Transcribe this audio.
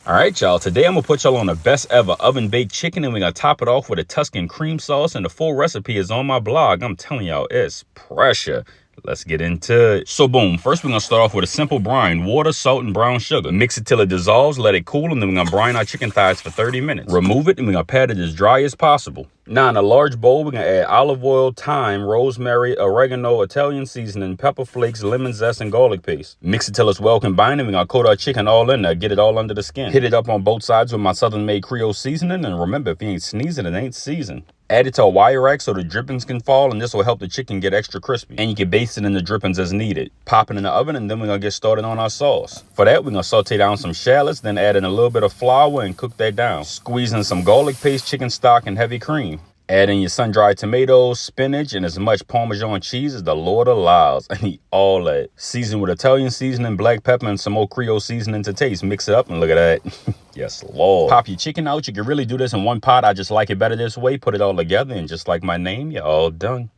All right, y'all, today I'm gonna put y'all on the best ever oven baked chicken, and we're gonna top it off with a Tuscan cream sauce, and the full recipe is on my blog. I'm telling y'all, it's pressure. Let's get into it. So boom, first we're gonna start off with a simple brine: water, salt, and brown sugar. Mix it till it dissolves, let it cool, and then we're gonna brine our chicken thighs for 30 minutes. Remove it, and we're gonna pat it as dry as possible. Now in a large bowl, we're gonna add olive oil, thyme, rosemary, oregano, Italian seasoning, pepper flakes, lemon zest, and garlic paste. Mix it till it's well combined, and we're gonna coat our chicken all in there, get it all under the skin. Hit it up on both sides with my Southern made Creole seasoning, and remember, if you ain't sneezing, it ain't seasoned. Add it to a wire rack so the drippings can fall, and this will help the chicken get extra crispy. And you can baste it in the drippings as needed. Pop it in the oven, and then we're gonna get started on our sauce. For that, we're gonna saute down some shallots, then add in a little bit of flour and cook that down. Squeeze in some garlic paste, chicken stock, and heavy cream. Add in your sun-dried tomatoes, spinach, and as much Parmesan cheese as the Lord allows. I need all that. Season with Italian seasoning, black pepper, and some more Creole seasoning to taste. Mix it up, and look at that. Yes, Lord. Pop your chicken out. You can really do this in one pot. I just like it better this way. Put it all together, and just like my name, you're all done.